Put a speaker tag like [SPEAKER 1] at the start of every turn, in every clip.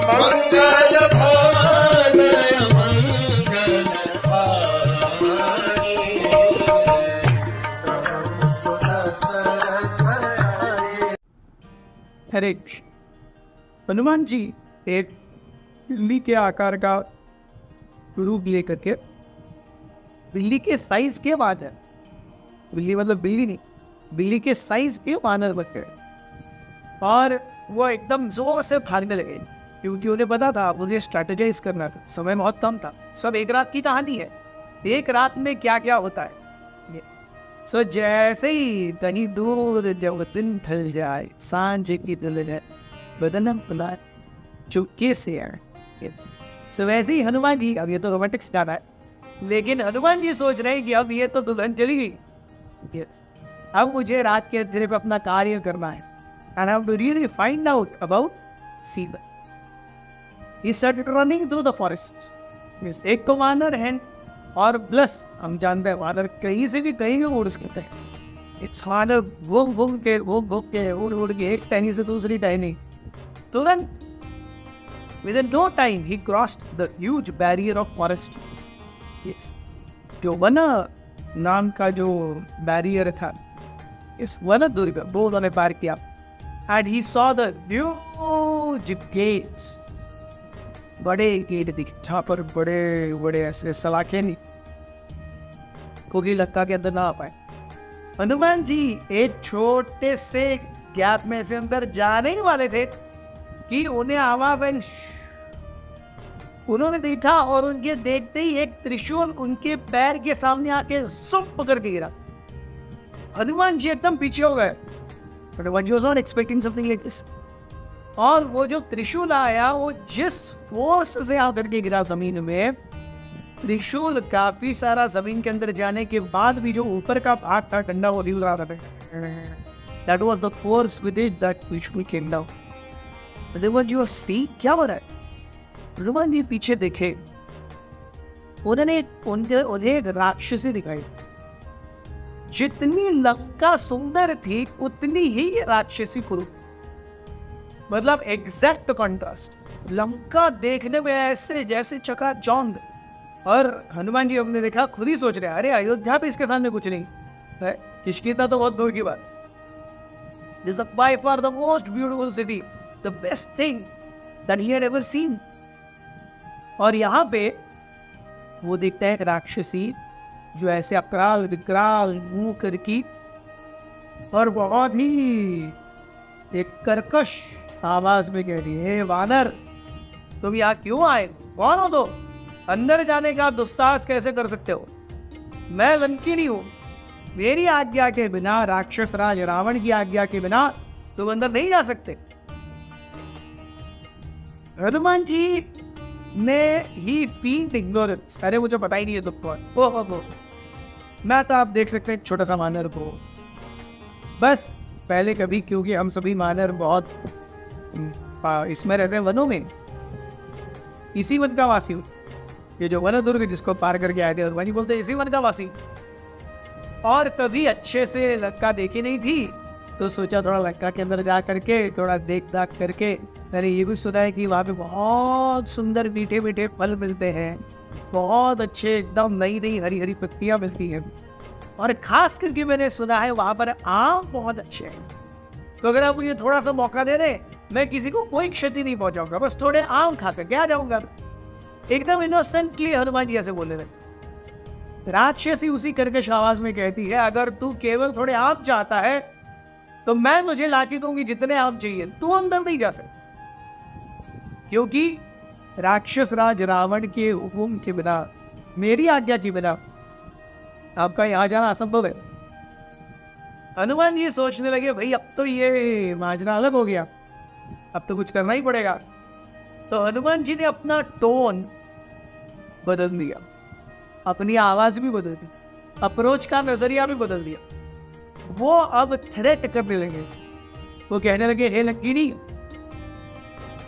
[SPEAKER 1] मंगल भवन मंगल हारी।
[SPEAKER 2] हरे कृष्ण। हनुमान जी एक बिल्ली के आकार का रूप लेकर के, बिल्ली के साइज के वानर, बिल्ली मतलब बिल्ली नहीं, बिल्ली के साइज के वानर बन गए और वो एकदम जोर से भागने लगे, क्योंकि उन्हें पता था उन्हें स्ट्रैटेजाइज करना था, समय बहुत कम था। सब एक रात की कहानी है, एक रात में क्या क्या होता है। सो जैसे ही कहीं दूर जब दिन ढल जाए, सांझ की दिल है बदन खुला चुपके से आए। सो वैसे ही हनुमान जी, अब ये तो रोमांटिक्स गाना है, लेकिन हनुमान जी सोच रहे हैं कि अब ये तो दुल्हन चली गई, अब मुझे रात के अंधेरे पे अपना कार्य करना है, and I have to really find out about Sita. He started running through the forest. Yes, एक तो वानर है और प्लस हम जानते हैं वानर कहीं से भी कहीं भी उड़ सकते हैं। इट्स वानर घूम के उड़ के एक टहनी से दूसरी टहनी, तुरंत within no time he crossed the huge barrier of forest. Yes, जो वन नाम का जो बैरियर था, इस वन दुर्ग वो उन्होंने पार किया। And he saw the huge gates, बड़े गेट दिखे जहाँ पर बड़े बड़े ऐसे सलाखे नहीं, कोई लक्का के अंदर ना आ पाए। हनुमान जी एक छोटे से गैप में से अंदर जाने ही वाले थे कि उन्हें आवाज आई। उन्होंने देखा और उनके देखते ही एक त्रिशूल उनके पैर के सामने आके सुप पकड़ के गिरा। हनुमान जी एकदम पीछे हो गए, Hanuman ji was not expecting something like this. और वो जो त्रिशूल आया वो जिस फोर्स से आकर के गिरा जमीन में, त्रिशूल काफी सारा जमीन के अंदर जाने के बाद भी जो ऊपर का भाग था ठंडा वो हिल रहा था। That was the force with it that trishul came down. Hanuman ji was see क्या हो रहा है। हनुमान जी पीछे देखे, उन्हें एक राक्षसी दिखाई। जितनी लंका सुंदर थी उतनी ही राक्षसी कुरूप, मतलब एग्जैक्ट कॉन्ट्रास्ट। लंका देखने में ऐसे जैसे चकाचौंध, और हनुमान जी हमने देखा खुद ही सोच रहे हैं, अरे अयोध्या पे इसके सामने कुछ नहीं है, किष्किंधा तो बहुत दूर की बात। This is by far the most beautiful city, the best thing that he had ever seen. और यहाँ पे वो देखता है एक राक्षसी जो ऐसे अकराल विकराल मुंह करकी और बहुत ही एक कर्कश आवाज में कह रही है, वानर तुम यहाँ क्यों आए, कौन हो तुम, अंदर जाने का दुस्साहस कैसे कर सकते हो। मैं लंकिनी हूँ, मेरी आज्ञा के बिना, राक्षस राज रावण की आज्ञा के बिना तुम अंदर नहीं जा सकते। हनुमान जी ने ही फील्ड इग्नोरेंस, अरे मुझे पता ही नहीं है तुम कौन। मैं तो आप देख सकते हैं छोटा सा मानर को, बस पहले कभी, क्योंकि हम सभी मानर बहुत इसमें रहते हैं वनों में, इसी वन का वासी हूँ। ये जो वन दुर्ग जिसको पार करके आए थे हनुमान जी बोलते इसी वन का वासी, और कभी अच्छे से लंका देखी नहीं थी, तो सोचा थोड़ा लंका के अंदर जा करके थोड़ा देख दाख करके। मैंने ये भी सुना है कि वहाँ पे बहुत सुंदर मीठे मीठे फल मिलते हैं, बहुत अच्छे एकदम नई नई हरी हरी पत्तियाँ मिलती हैं, और खास करके मैंने सुना है वहाँ पर आम बहुत अच्छे हैं। तो अगर आप मुझे थोड़ा सा मौका दे रहे, मैं किसी को कोई क्षति नहीं पहुँचाऊंगा, बस थोड़े आम खा करके आ जाऊंगा। एकदम इनोसेंटली हनुमान जी ऐसे बोले रहे। राक्षसी उसी कर्कश आवाज में कहती है, अगर तू केवल थोड़े आम चाहता है तो मैं तुझे लाके दूंगी जितने आम चाहिए, तू अंदर नहीं जा सकता, क्योंकि राक्षस राज रावण के हुक्म के बिना, मेरी आज्ञा के बिना आपका यहां जाना असंभव है। हनुमान जी सोचने लगे, भाई अब तो ये माजरा अलग हो गया, अब तो कुछ करना ही पड़ेगा। तो हनुमान जी ने अपना टोन बदल दिया, अपनी आवाज भी बदल दी, अप्रोच का नजरिया भी बदल दिया। वो अब थ्रेट करने लगे। वो कहने लगे, हे लंकिनी,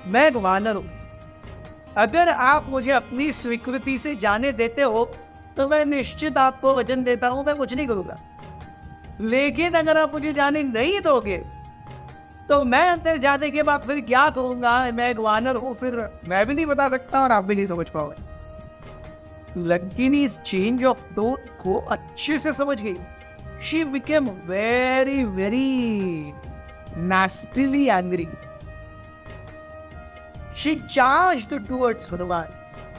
[SPEAKER 2] मैं वानर हूं, अगर आप मुझे अपनी स्वीकृति से जाने देते हो तो मैं निश्चित आपको वचन देता हूं मैं कुछ नहीं करूंगा, लेकिन अगर आप मुझे जाने नहीं दोगे तो मैं अंदर जाने के बाद फिर क्या करूंगा, मैं एक वानर हूँ, फिर मैं भी नहीं बता सकता और आप भी नहीं समझ पाओगे। लंकिनी इस चेंज ऑफ टोन को अच्छे से समझ गई। She became very very nastily angry. She charged towards Hanuman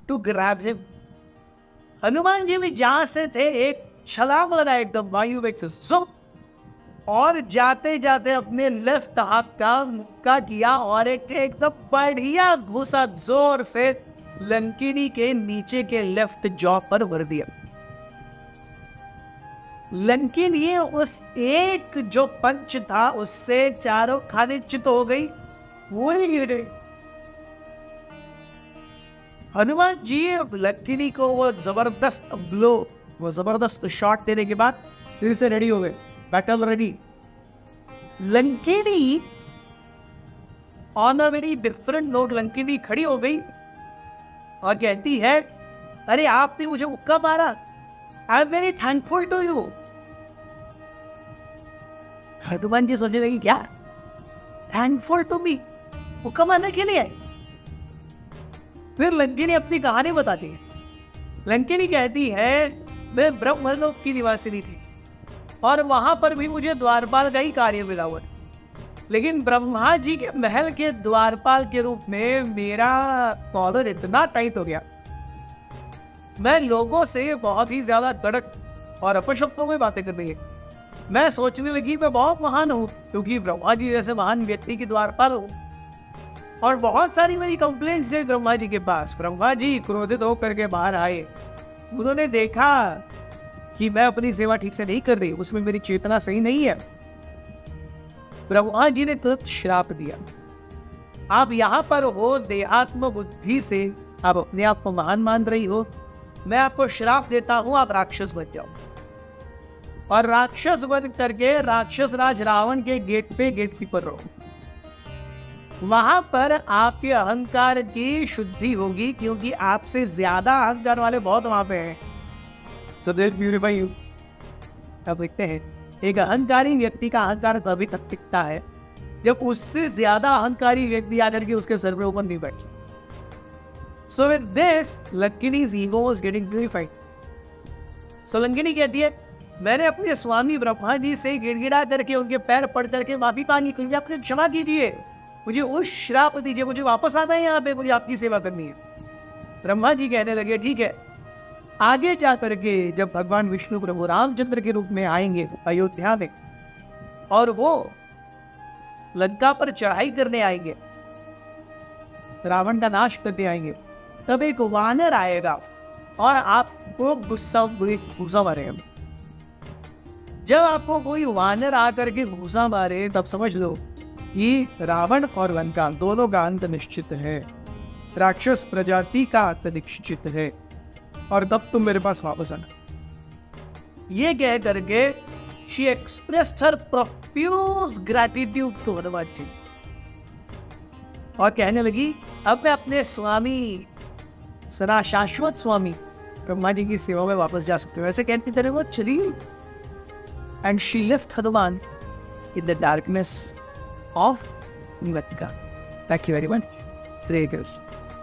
[SPEAKER 2] to grab him. Hanuman ji भी जहां से थे एक छलांग लगाया एकदम वायु वेग से, और जाते जाते अपने लेफ्ट हाथ का मुक्का किया और एक एकदम बढ़िया घुसा जोर से लंकिनी के नीचे के लेफ्ट जॉ पर भर दिया। लंकिनी उस एक जो पंच था उससे चारों खाने चित हो गई, पूरी गिर गई। हनुमान जी लंकिनी को वो जबरदस्त ब्लो, वो जबरदस्त शॉट देने के बाद फिर से रेडी हो गए, battle ready. Lankini on a very different note, Lankini खड़ी हो गई और कहती है, अरे आपने मुझे मुक्का मारा, I am very thankful to you. Hanuman ji सोचने लगी, क्या थैंकफुल टू मी, मुक्का मारने के लिए? फिर लंकिनी अपनी कहानी बताती है। लंकिनी कहती है, मैं ब्रह्मलोक की निवासिनी थी और वहां पर भी मुझे द्वारपाल का ही कार्य मिला हुआ, लेकिन ब्रह्मा जी के महल के द्वारपाल के रूप में मेरा कॉलर इतना टाइट हो गया, मैं लोगों से बहुत ही ज्यादा कड़क और अपशब्दों में बातें करने लगी। मैं सोचने लगी मैं बहुत महान हूँ क्योंकि ब्रह्मा जी जैसे महान व्यक्ति की द्वारपाल हूँ, और बहुत सारी मेरी कंप्लेंट्स गई ब्रह्मा जी के पास। ब्रह्मा जी क्रोधित होकर के बाहर आए, उन्होंने देखा कि मैं अपनी सेवा ठीक से नहीं कर रही, उसमें मेरी चेतना सही नहीं है। ब्रह्मा जी ने तुरंत श्राप दिया, आप यहाँ पर हो देहात्म बुद्धि से आप अपने आप को महान मान रही हो, मैं आपको श्राप देता हूँ, आप राक्षस बन जाओ। और राक्षस बन करके राक्षस राज रावण के गेट पे गेट कीपर रहो, वहां पर आपके अहंकार की शुद्धि होगी, क्योंकि आपसे ज्यादा अहंकार वाले बहुत वहां पे हैं। So they'll purify you. अब देखते हैं, एक अहंकारी व्यक्ति का अहंकार तभी तक टिकता है जब उससे ज्यादा अहंकारी व्यक्ति आकर के उसके सर पे ऊपर नहीं बैठे। So with this, Lankini's ego was getting purified. So Lankini कहती है, मैंने अपने स्वामी ब्रह्मा जी से गिड़गिड़ा करके उनके पैर पड़ करके माफी मांगी, क्योंकि आपने क्षमा कीजिए, मुझे उस श्राप दीजिए, मुझे वापस आना है यहाँ पे, मुझे आपकी सेवा करनी है। ब्रह्मा जी कहने लगे, ठीक है। आगे जा करके जब भगवान विष्णु प्रभु रामचंद्र के रूप में आएंगे अयोध्या में और वो लंका पर चढ़ाई करने आएंगे, रावण का नाश करने आएंगे, तब एक वानर आएगा और आपको घुसा मारेगा। जब आपको कोई वानर आकर के घुसा मारे तब समझ लो कि रावण और लंका दोनों का अंत निश्चित है, राक्षस प्रजाति का अंत निश्चित है, और तब तुम मेरे पास वापस आना। ये कह करके she expressed her profuse gratitude to Hanuman ji और कहने लगी, अब मैं अपने स्वामी सदा शाश्वत स्वामी ब्रह्मा जी की सेवा में वापस जा सकते हो। ऐसे कहती तरह वो चली and she left Hanuman in the darkness of Lanka. Thank you very much. Shri Krishna.